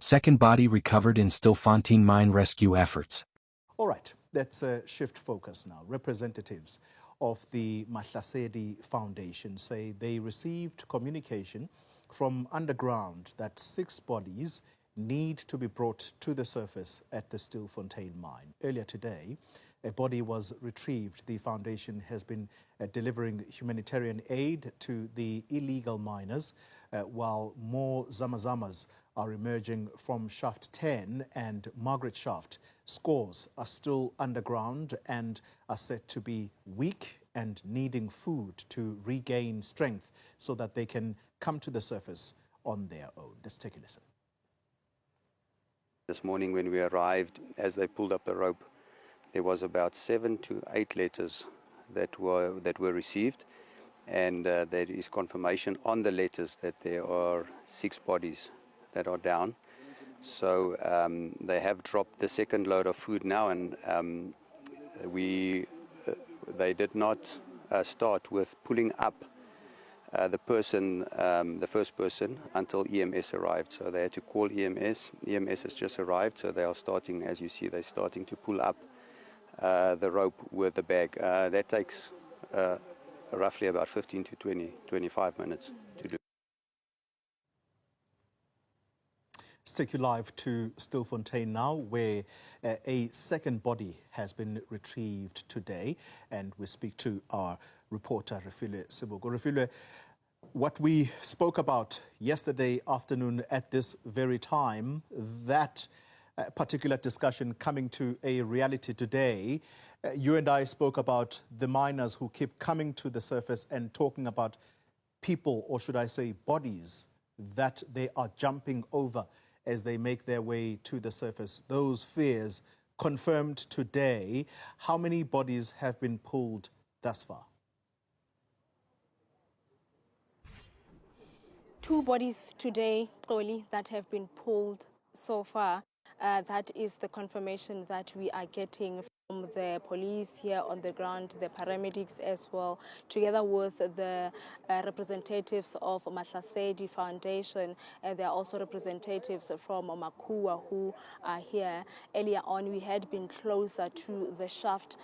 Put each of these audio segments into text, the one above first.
Second body recovered in Stilfontein mine rescue efforts. All right, let's shift focus now. Representatives of the Mahlasedi Foundation say they received communication from underground that 6 bodies need to be brought to the surface at the Stilfontein mine. Earlier today, a body was retrieved. The foundation has been delivering humanitarian aid to the illegal miners, while more zamazamas are emerging from Shaft 10 and Margaret Shaft. Scores are still underground and are said to be weak and needing food to regain strength so that they can come to the surface on their own. Let's take a listen. This morning when we arrived, as they pulled up the rope, there was about 7 to 8 letters that were received, and there is confirmation on the letters that there are 6 bodies that are down. So they have dropped the second load of food now, and they did not start with pulling up the first person, until EMS arrived. So they had to call EMS. EMS has just arrived, so they are starting, as you see, they're starting to pull up the rope with the bag. That takes roughly about 15 to 25 minutes to do. Let's take you live to Stilfontein now, where a second body has been retrieved today, and we speak to our reporter, Refiloe Seboko. Refiloe, what we spoke about yesterday afternoon at this very time, that particular discussion coming to a reality today. You and I spoke about the miners who keep coming to the surface and talking about people, or should I say bodies, that they are jumping over as they make their way to the surface. Those fears confirmed today. How many bodies have been pulled thus far? 2 bodies today, Xoli, that have been pulled so far. That is the confirmation that we are getting from the police here on the ground, the paramedics as well, together with the representatives of Mahlasedi Foundation. There are also representatives from Makua who are here. Earlier on, we had been closer to the shaft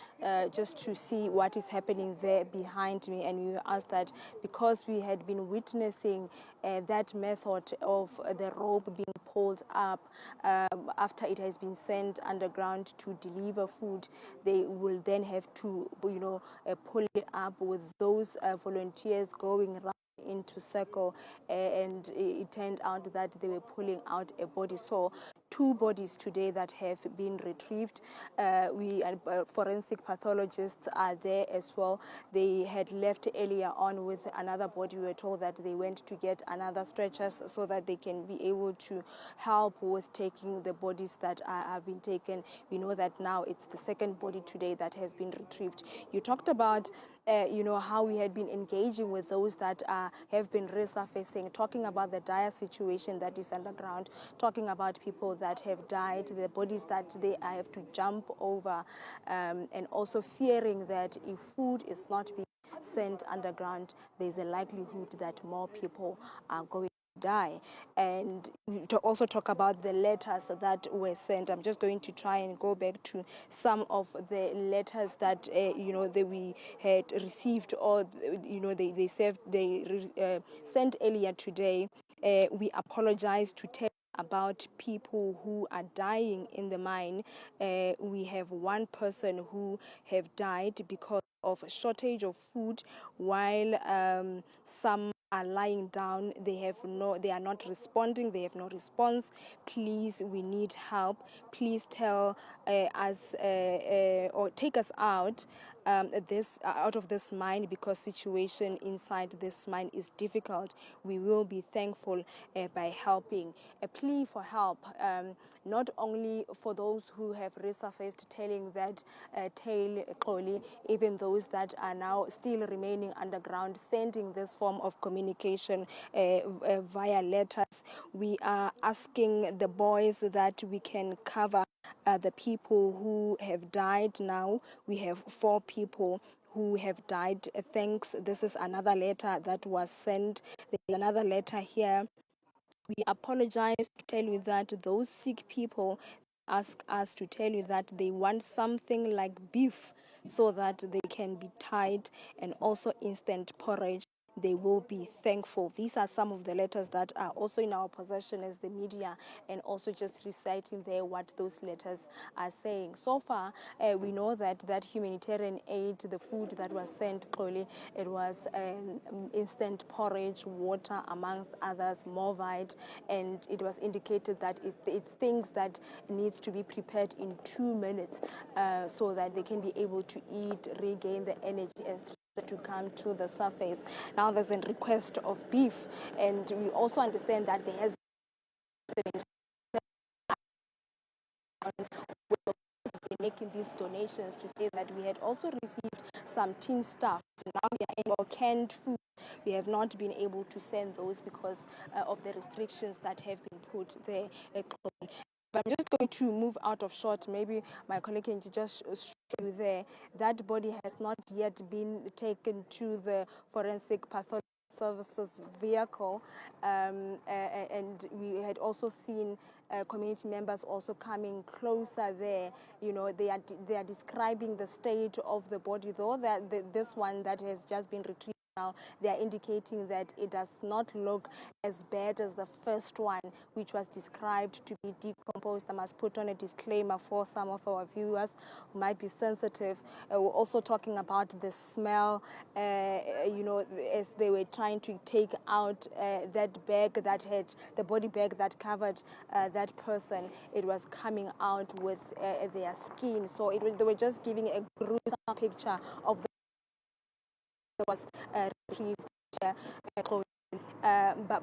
just to see what is happening there behind me, and we asked that because we had been witnessing that method of the rope being pulled up after it has been sent underground to deliver food, they will then have to, pull it up with those volunteers going around into circle, and it turned out that they were pulling out a body. So 2 bodies today that have been retrieved. Forensic pathologists are there as well. They had left earlier on with another body. We were told that they went to get another stretchers so that they can be able to help with taking the bodies that have been taken. We know that now it's the second body today that has been retrieved. You talked about how we had been engaging with those that have been resurfacing, talking about the dire situation that is underground, talking about people that have died, the bodies that they have to jump over, and also fearing that if food is not being sent underground, there's a likelihood that more people are going to die. And to also talk about the letters that were sent. I'm just going to try and go back to some of the letters that we had received, or they sent earlier today. We apologize to tell about people who are dying in the mine. We have 1 person who have died because of a shortage of food, while some are lying down. They are not responding. They have no response. Please, we need help. Please tell us or take us out out of this mine, because situation inside this mine is difficult. We will be thankful by helping. A plea for help, not only for those who have resurfaced, telling that tale, Xoli, even those that are now still remaining underground, sending this form of communication via letters. We are asking the boys that we can cover the people who have died now. We have 4 people who have died. Thanks. This is another letter that was sent. There's another letter here We apologize to tell you that those sick people ask us to tell you that they want something like beef so that they can be tied, and also instant porridge. They will be thankful. These are some of the letters that are also in our possession as the media, and also just reciting there what those letters are saying. So far, we know that humanitarian aid, the food that was sent, clearly, it was instant porridge, water, amongst others, Movite, and it was indicated that it's things that needs to be prepared in 2 minutes so that they can be able to eat, regain the energy, and to come to the surface. Now there's a request of beef, and we also understand that there has been making these donations to say that we had also received some tin stuff. Now we are able canned food. We have not been able to send those because of the restrictions that have been put there. But I'm just going to move out of shot. Maybe my colleague can just show you there. That body has not yet been taken to the forensic pathology services vehicle, and we had also seen community members also coming closer there. You know, they are describing the state of the body, though that this one that has just been retrieved now, they are indicating that it does not look as bad as the first one, which was described to be decomposed. I must put on a disclaimer for some of our viewers who might be sensitive. We're also talking about the smell, you know, as they were trying to take out that bag that had, the body bag that covered that person. It was coming out with their skin. So they were just giving a gruesome picture of the was retrieved.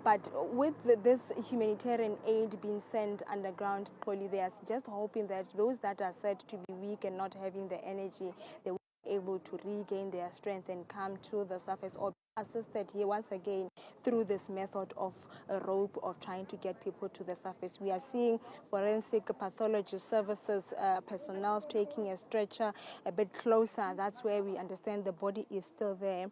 But with this humanitarian aid being sent underground, they are just hoping that those that are said to be weak and not having the energy, they will be able to regain their strength and come to the surface, or assisted here once again through this method of a rope of trying to get people to the surface. We are seeing forensic pathology services personnel taking a stretcher a bit closer. That's where we understand the body is still there.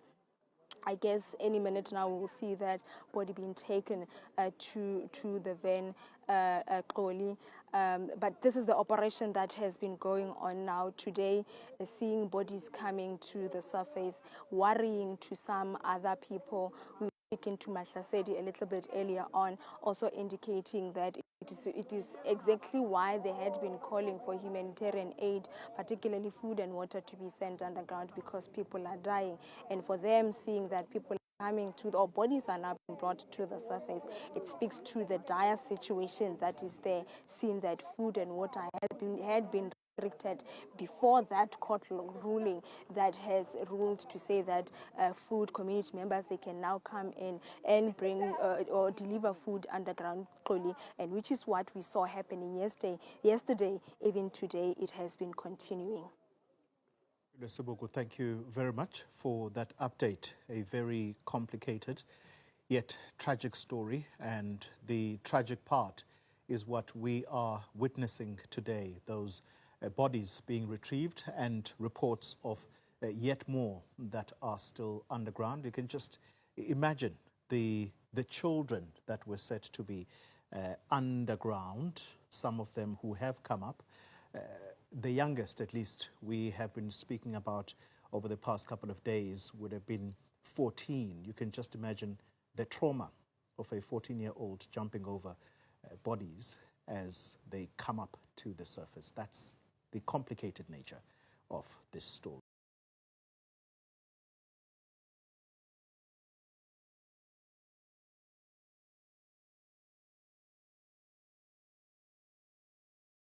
I guess any minute now we will see that body being taken to the van, Xoli. But this is the operation that has been going on now today, seeing bodies coming to the surface, worrying to some other people. We were speaking to Mahlasedi a little bit earlier on, also indicating that it is exactly why they had been calling for humanitarian aid, particularly food and water, to be sent underground, because people are dying. And for them, seeing that people are coming to, or bodies are now being brought to the surface, it speaks to the dire situation that is there, seeing that food and water had been restricted before that court ruling that has ruled to say that food community members, they can now come in and bring or deliver food underground, and which is what we saw happening yesterday. Even today it has been continuing. Seboko, thank you very much for that update. A very complicated yet tragic story, and the tragic part is what we are witnessing today, those bodies being retrieved and reports of yet more that are still underground. You can just imagine the children that were said to be underground, some of them who have come up. The youngest, at least, we have been speaking about over the past couple of days would have been 14. You can just imagine the trauma of a 14-year-old jumping over bodies as they come up to the surface. That's the complicated nature of this story.